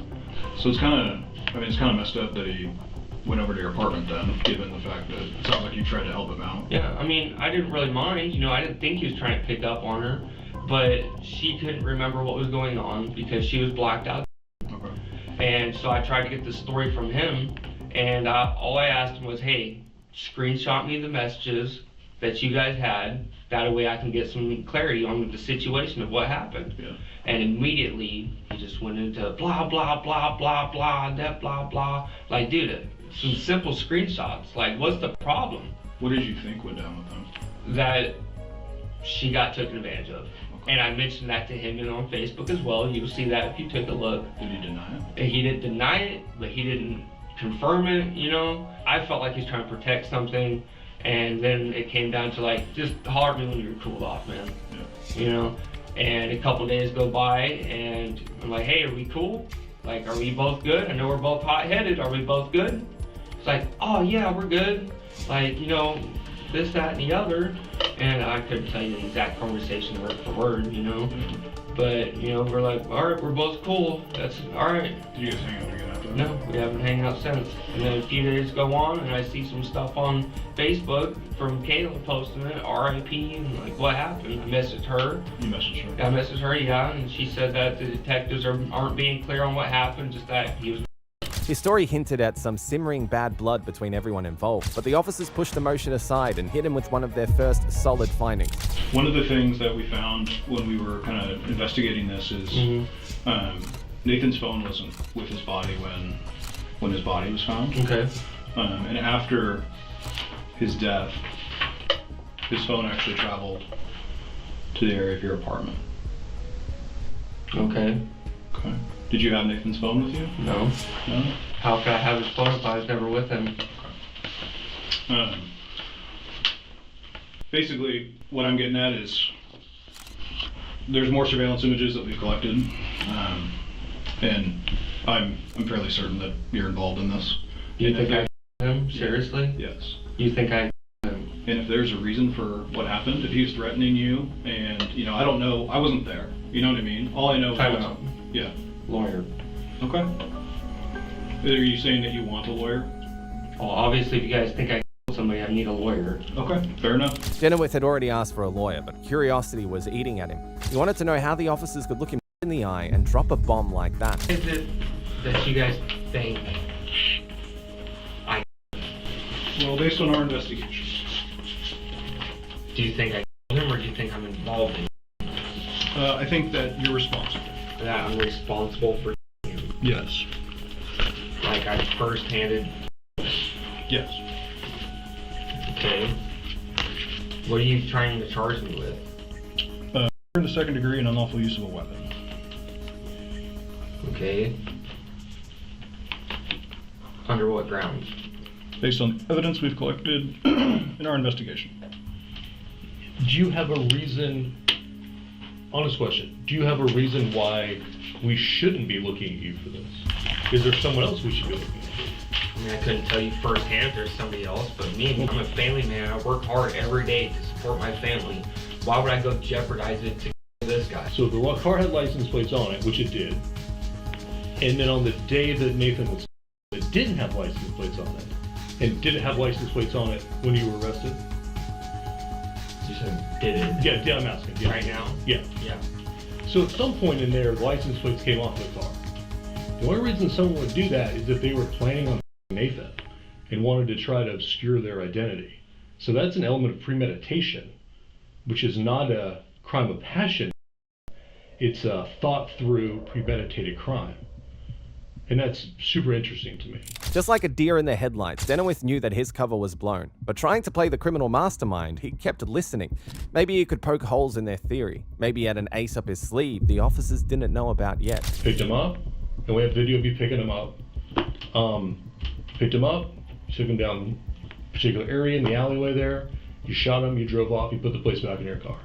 So it's kind of messed up that he went over to your apartment then, given the fact that it sounds like you tried to help him out. Yeah, I mean, I didn't really mind. I didn't think he was trying to pick up on her, but she couldn't remember what was going on because she was blacked out. Okay. And so I tried to get the story from him, and all I asked him was, hey, screenshot me the messages that you guys had. That way I can get some clarity on the situation of what happened. Yeah. And immediately he just went into blah, blah, blah, blah, blah, that blah, blah. Like, dude, some simple screenshots. Like, what's the problem? What did you think went down with them? That she got taken advantage of. Okay. And I mentioned that to him on Facebook as well. You'll see that if you took a look. Did he deny it? And he didn't deny it, but he didn't confirm it, I felt like he's trying to protect something, and then it came down to like, just holler at me when you're cooled off, man. Yeah. And a couple days go by, and I'm like, hey, are we cool? Like, are we both good? I know we're both hot-headed. Are we both good? It's like, oh yeah, we're good. Like, this, that, and the other. And I couldn't tell you the exact conversation word for word, But, we're like, all right, we're both cool. That's all right. Do you guys hang out again after that? No, we haven't hung out since. And then a few days go on, and I see some stuff on Facebook from Kayla posting it, RIP, and like, what happened? I messaged her. You messaged her? I messaged her, yeah, and she said that the detectives aren't being clear on what happened, just that he was. His story hinted at some simmering bad blood between everyone involved, but the officers pushed emotion aside and hit him with one of their first solid findings. One of the things that we found when we were kind of investigating this is Nathan's phone wasn't with his body when his body was found. Okay. And after his death, his phone actually traveled to the area of your apartment. Okay. Okay. Did you have Nathan's phone with you? No. No? How could I have his phone if I was never with him? Basically, what I'm getting at is there's more surveillance images that we've collected, and I'm fairly certain that you're involved in this. You think I him? Seriously? Yes. You think I him? And if there's a reason for what happened, if he was threatening you, and I don't know, I wasn't there. You know what I mean? All I know is yeah. Lawyer. Okay. Are you saying that you want a lawyer? Well, obviously, if you guys think I killed somebody, I need a lawyer. Okay, fair enough. Denowith had already asked for a lawyer, but curiosity was eating at him. He wanted to know how the officers could look him in the eye and drop a bomb like that. Is it that you guys think I... Well, based on our investigation. Do you think I killed him, or do you think I'm involved in it? I think that you're responsible. That I'm responsible for him? Yes. Like I first-handed... Yes. Okay. What are you trying to charge me with? In the second degree and unlawful use of a weapon. Okay. Under what grounds? Based on the evidence we've collected in our investigation. Do you have a reason, honest question, do you have a reason why we shouldn't be looking at you for this? Is there someone else we should be looking at? I mean, I couldn't tell you firsthand if there's somebody else, but me, I'm a family man. I work hard every day to support my family. Why would I go jeopardize it to this guy? So the car had license plates on it, which it did. And then on the day that Nathan was, it didn't have license plates on it. And did it have license plates on it when you were arrested? You said did it? Yeah, I'm asking. Yeah. Right now? Yeah. Yeah. So at some point in there, the license plates came off the car. The only reason someone would do that is if they were planning on Nathan and wanted to try to obscure their identity. So that's an element of premeditation, which is not a crime of passion. It's a thought-through, premeditated crime. And that's super interesting to me. Just like a deer in the headlights, Denowith knew that his cover was blown. But trying to play the criminal mastermind, he kept listening. Maybe he could poke holes in their theory. Maybe he had an ace up his sleeve the officers didn't know about yet. Picked him up, and we have video of you picking him up. Picked him up, took him down a particular area in the alleyway there. You shot him, you drove off, you put the plates back in your car.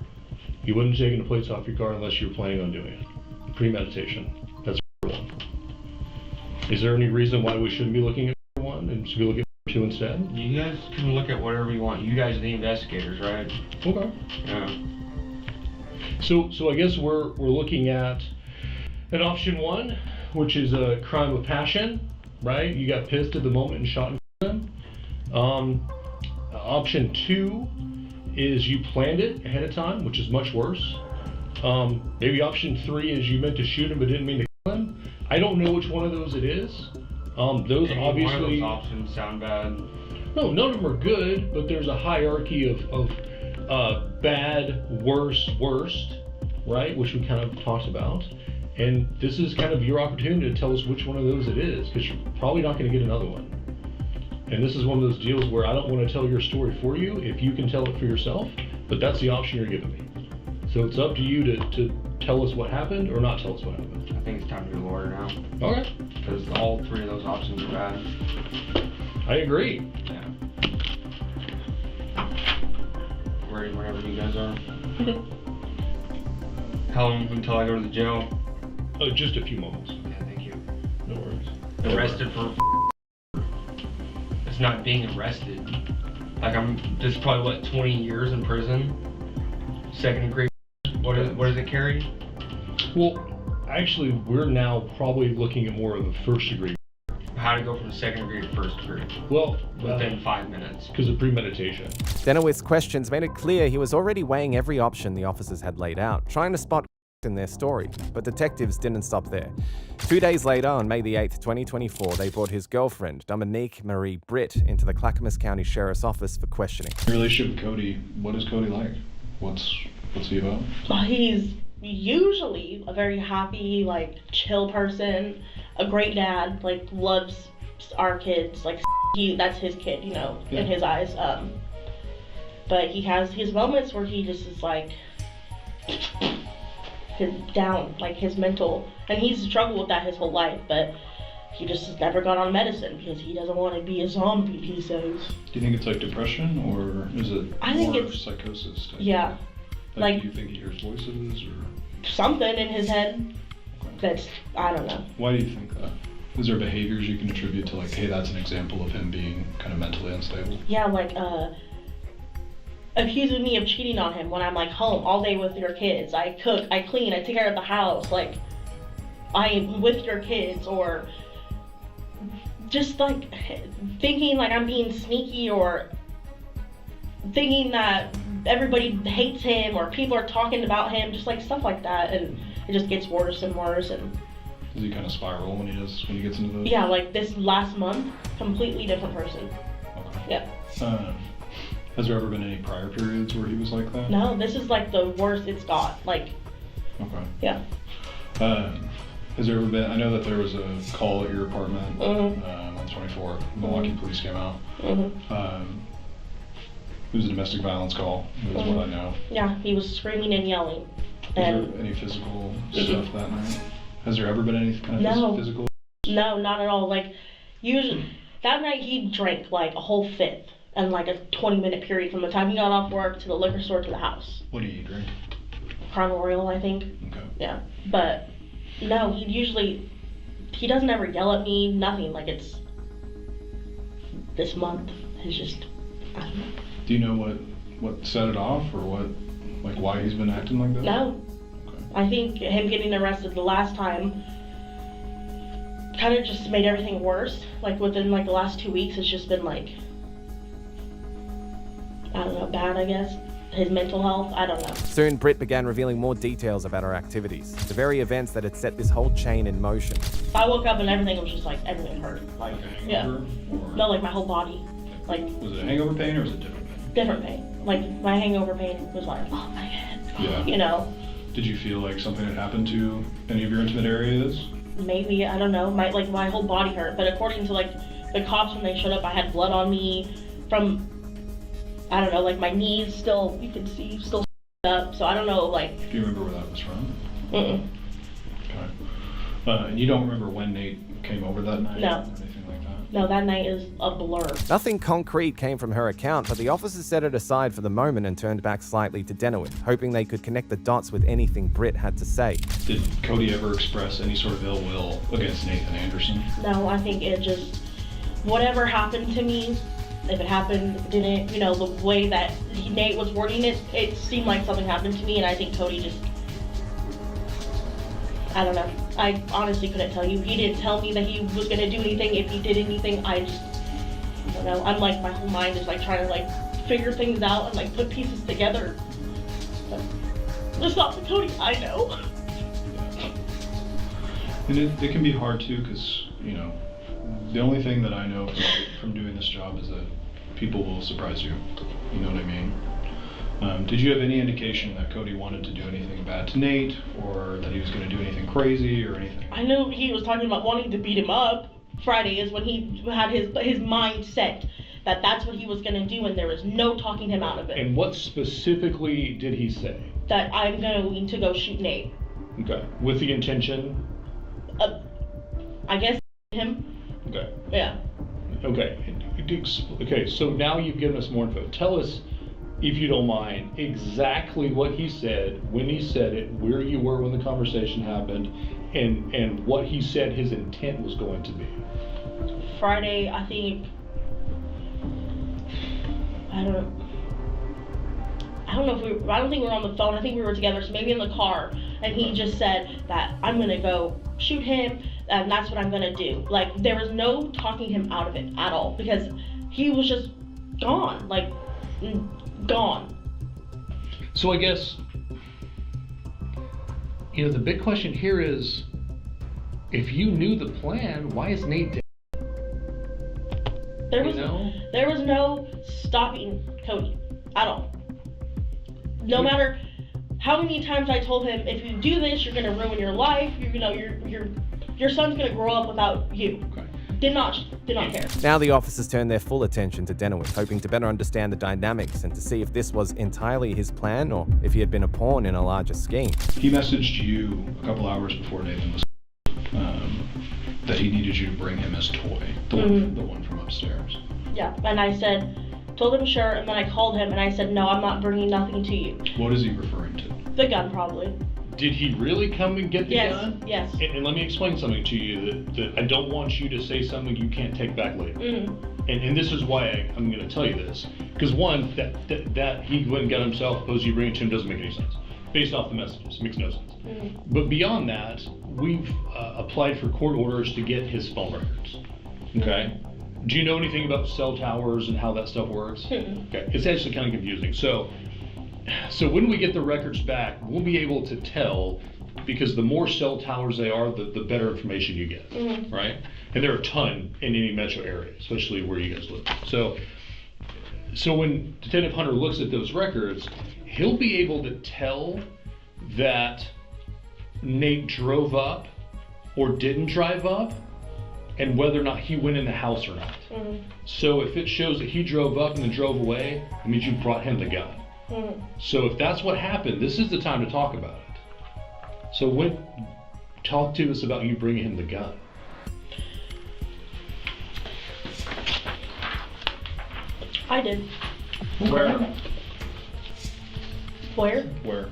You wouldn't have taken the plates off your car unless you were planning on doing it. Premeditation. That's one. Is there any reason why we shouldn't be looking at one and should be looking at two instead? You guys can look at whatever you want. You guys are the investigators, right? Okay. Yeah. So I guess we're looking at an option one, which is a crime of passion, right? You got pissed at the moment and shot him. Option two is you planned it ahead of time, which is much worse. Maybe option three is you meant to shoot him but didn't mean to kill him. I don't know which one of those it is. Those Any obviously. one of those options sound bad. No, none of them are good, but there's a hierarchy of bad, worse, worst, right? Which we kind of talked about. And this is kind of your opportunity to tell us which one of those it is, because you're probably not going to get another one. And this is one of those deals where I don't want to tell your story for you if you can tell it for yourself, but that's the option you're giving me. So it's up to you to tell us what happened or not tell us what happened. I think it's time to be a lawyer now. Okay. Because all three of those options are bad. I agree. Yeah. Ready whenever you guys are. Okay. How long until I go to the jail? Just a few moments. Yeah, thank you. No worries. Arrested for it's not being arrested. Like this is probably what, 20 years in prison? Second degree. What does it carry? Well, actually, we're now probably looking at more of a first degree. How to go from second degree to first degree? Well, within 5 minutes. Because of premeditation. Denowith's questions made it clear he was already weighing every option the officers had laid out, trying to spot in their story, but detectives didn't stop there. 2 days later, on May the 8th, 2024, they brought his girlfriend, Dominique Marie Britt, into the Clackamas County Sheriff's Office for questioning. Your relationship with Cody, what is Cody like? What's he about? He's usually a very happy, like, chill person, a great dad, like, loves our kids, like, that's his kid, you know, in his eyes. But he has his moments where he just is like down, like his mental, and he's struggled with that his whole life, but he just has never gone on medicine because he doesn't want to be a zombie, he says. Do you think it's like depression, or is it more psychosis type? Yeah. Like, do you think he hears voices or something in his head that's, I don't know. Why do you think that? Is there behaviors you can attribute to, like, hey, that's an example of him being kind of mentally unstable? Yeah, like accusing me of cheating on him when I'm like home all day with your kids. I cook, I clean, I take care of the house, like I am with your kids, or just like thinking like I'm being sneaky, or thinking that everybody hates him or people are talking about him, just like stuff like that, and it just gets worse and worse. And does he kind of spiral when he gets into those? Yeah, like this last month, completely different person. Okay. Yeah. Has there ever been any prior periods where he was like that? No, this is like the worst it's got. Like. Okay. Yeah. Has there ever been? I know that there was a call at your apartment on 24. Milwaukee police came out. It was a domestic violence call. Is what I know. Yeah, he was screaming and yelling. Was there any physical stuff that night? Has there ever been any kind of physical? No, not at all. Like, usually that night he drank like a whole fifth in like a 20-minute period from the time he got off work to the liquor store to the house. What do you drink? Crown Royal, I think. Okay. Yeah, but no, he doesn't ever yell at me. Nothing. Like, it's this month is just, I don't know. Do you know what set it off, or why he's been acting like that? No. Okay. I think him getting arrested the last time kind of just made everything worse. Like within like the last 2 weeks, it's just been like, I don't know, bad, I guess. His mental health, I don't know. Soon, Britt began revealing more details about her activities, the very events that had set this whole chain in motion. I woke up and everything was just like, everything hurt. Like a hangover? Yeah. No, like my whole body. Like. Was it a hangover pain or was it different pain? Different pain. Like my hangover pain was like, oh my head. Yeah. You know. Did you feel like something had happened to any of your intimate areas? Maybe, I don't know. My whole body hurt. But according to like the cops when they showed up, I had blood on me from, I don't know, like my knees still, you can see, still up. So I don't know, like. Do you remember where that was from? Mm-mm. Okay. And you don't remember when Nate came over that night? No. Or anything like that? No, that night is a blur. Nothing concrete came from her account, but the officers set it aside for the moment and turned back slightly to Denowith, hoping they could connect the dots with anything Britt had to say. Did Cody ever express any sort of ill will against Nathan Anderson? No, I think it just, whatever happened to me, if it happened, if it didn't, you know, the way that Nate was wording it, it seemed like something happened to me, and I think Cody just, I don't know. I honestly couldn't tell you. He didn't tell me that he was going to do anything. If he did anything, I don't know. I'm like, my whole mind is like trying to like figure things out and like put pieces together. But it's not the Cody I know. And it can be hard too, because, you know, the only thing that I know from doing this job is that people will surprise you. You know what I mean? Did you have any indication that Cody wanted to do anything bad to Nate, or that he was going to do anything crazy or anything? I knew he was talking about wanting to beat him up. Friday is when he had his mind set that that's what he was going to do, and there was no talking him out of it. And what specifically did he say? That I'm going to go shoot Nate. Okay. With the intention? I guess him. Okay. Yeah. Okay. Okay, so now you've given us more info. Tell us, if you don't mind, exactly what he said, when he said it, where you were when the conversation happened, and what he said his intent was going to be. Friday, I think, I don't think we were on the phone. I think we were together, so maybe in the car, and he just said that I'm gonna go shoot him, and that's what I'm gonna do. Like, there was no talking him out of it at all, because he was just gone, like, gone. So I guess you know, the big question here is, if you knew the plan, why is Nate dead? There was no stopping Cody at all. No matter how many times I told him, if you do this, you're gonna ruin your life. Your son's gonna grow up without you. Okay. Did not care. Now the officers turn their full attention to Denowitz, hoping to better understand the dynamics and to see if this was entirely his plan or if he had been a pawn in a larger scheme. He messaged you a couple hours before Nathan was that he needed you to bring him his toy, the one from upstairs. Yeah, and I told him sure, and then I called him and I said, no, I'm not bringing nothing to you. What is he referring to? The gun, probably. Did he really come and get the gun? Yes. And let me explain something to you that I don't want you to say something you can't take back later. And this is why I'm going to tell you this. Because one, that he went and got himself, suppose you bring it to him, doesn't make any sense. Based off the messages, it makes no sense. But beyond that, we've applied for court orders to get his phone records. Okay? Do you know anything about cell towers and how that stuff works? Okay, it's actually kind of confusing. So when we get the records back, we'll be able to tell, because the more cell towers they are, the better information you get, right? And there are a ton in any metro area, especially where you guys live. So when Detective Hunter looks at those records, he'll be able to tell that Nate drove up or didn't drive up, and whether or not he went in the house or not. So if it shows that he drove up and then drove away, it means you brought him the gun. So if that's what happened, this is the time to talk about it. So talk to us about you bringing him the gun. I did. Where? Where?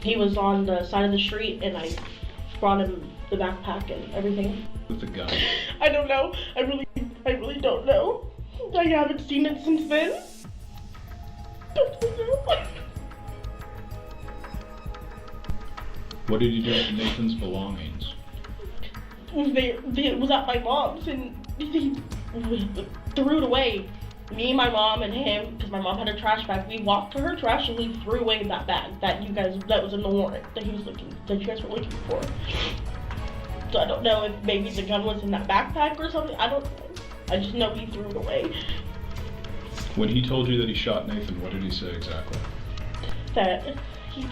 He was on the side of the street, and I brought him the backpack and everything. With the gun? I don't know. I really don't know. I haven't seen it since then. What did you do with Nathan's belongings? It was at my mom's, and he threw it away. Me, my mom, and him, because my mom had a trash bag. We walked to her trash, and he threw away that bag that was in the warrant that you guys were looking for. So I don't know if maybe the gun was in that backpack or something. I don't know. I just know he threw it away. When he told you that he shot Nathan, what did he say exactly? That Nathan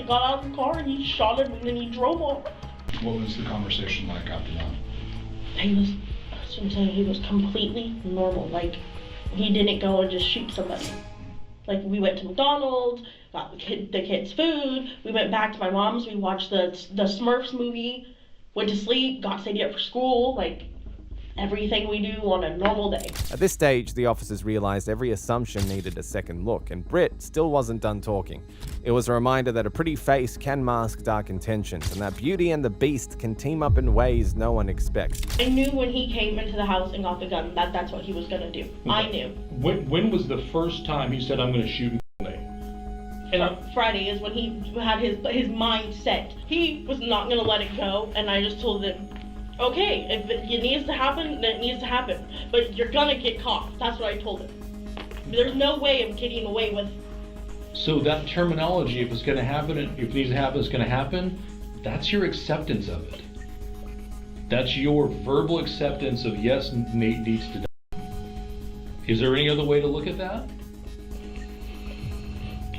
got out of the car and he shot him and then he drove off. What was the conversation like after that? He was completely normal. Like, he didn't go and just shoot somebody. Like, we went to McDonald's, got the kids food, we went back to my mom's, we watched the Smurfs movie, went to sleep, got stayed up for school, like, everything we do on a normal day. At this stage, the officers realized every assumption needed a second look, and Britt still wasn't done talking. It was a reminder that a pretty face can mask dark intentions, and that Beauty and the Beast can team up in ways no one expects. I knew when he came into the house and got the gun that that's what he was gonna do. Okay. I knew. When was the first time he said, I'm gonna shoot Nate? And Friday is when he had his mind set. He was not gonna let it go, and I just told him, okay, if it needs to happen, then it needs to happen. But you're gonna get caught. That's what I told him. There's no way of getting away with. So that terminology, if it's gonna happen, if it needs to happen, it's gonna happen, that's your acceptance of it. That's your verbal acceptance of, yes, Nate needs to die. Is there any other way to look at that?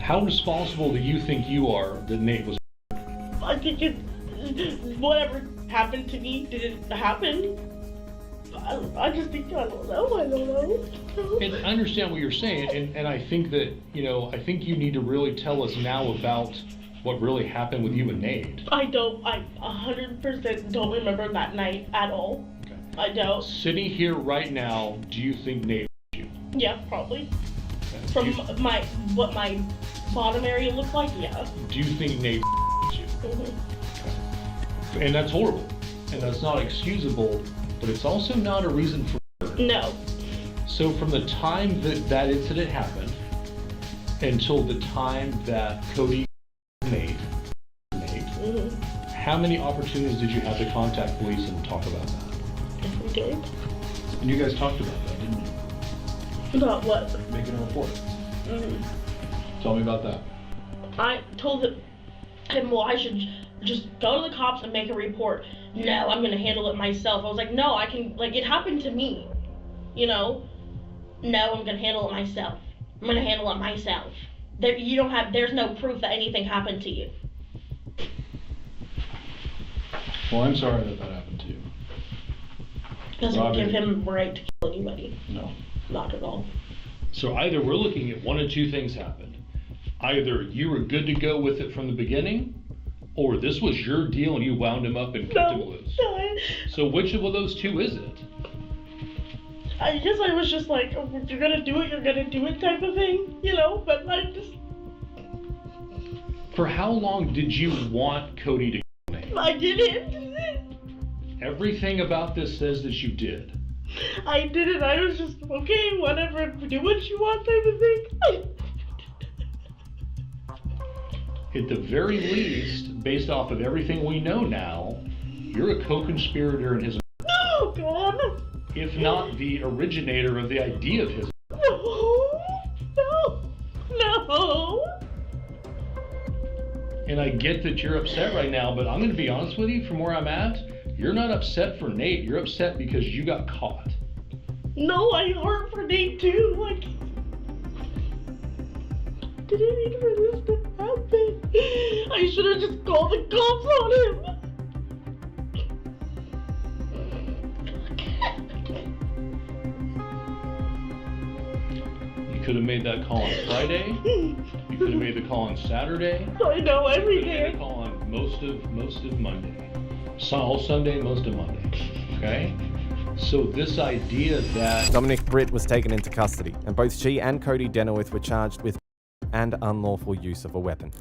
How responsible do you think you are that Nate was? I think whatever happened to me didn't happen. I just think, I don't know. And I understand what you're saying, and I think that, I think you need to really tell us now about what really happened with you and Nate. I 100% don't remember that night at all. Okay. I don't. Sitting here right now, do you think Nate you? Yeah, probably. From what my bottom area looked like, yeah. Do you think Nate you? And that's horrible, and that's not excusable, but it's also not a reason for murder. No. So from the time that incident happened until the time that Cody Nate, how many opportunities did you have to contact police and talk about that? Every day. And you guys talked about that, didn't you? About what? Making a report. Tell me about that. I told him, well, I should just go to the cops and make a report. No, I'm gonna handle it myself. I was like, no, I can, like, it happened to me, you know? No, I'm gonna handle it myself. I'm gonna handle it myself. There's no proof that anything happened to you. Well, I'm sorry that happened to you. Doesn't give him the right to kill anybody. No. Not at all. So either we're looking at one of two things happened. Either you were good to go with it from the beginning, or this was your deal and you wound him up and kept him loose. So which of those two is it? I guess I was just like, oh, if you're gonna do it type of thing, you know, but I just... For how long did you want Cody to kill me? I didn't. Everything about this says that you did. I didn't. I was just, okay, whatever, do what you want type of thing. At the very least, based off of everything we know now, you're a co-conspirator in his... Oh, God. If not the originator of the idea of his... No. And I get that you're upset right now, but I'm going to be honest with you, from where I'm at, you're not upset for Nate, you're upset because you got caught. No, I hurt for Nate too, like... Didn't mean for this to happen. I should have just called the cops on him. You could have made that call on Friday. You could have made the call on Saturday. I know, every day. You could have made the call on most of Monday. All Sunday, most of Monday. Okay? So this idea that... Dominic Britt was taken into custody, and both she and Cody Denowith were charged with and unlawful use of a weapon.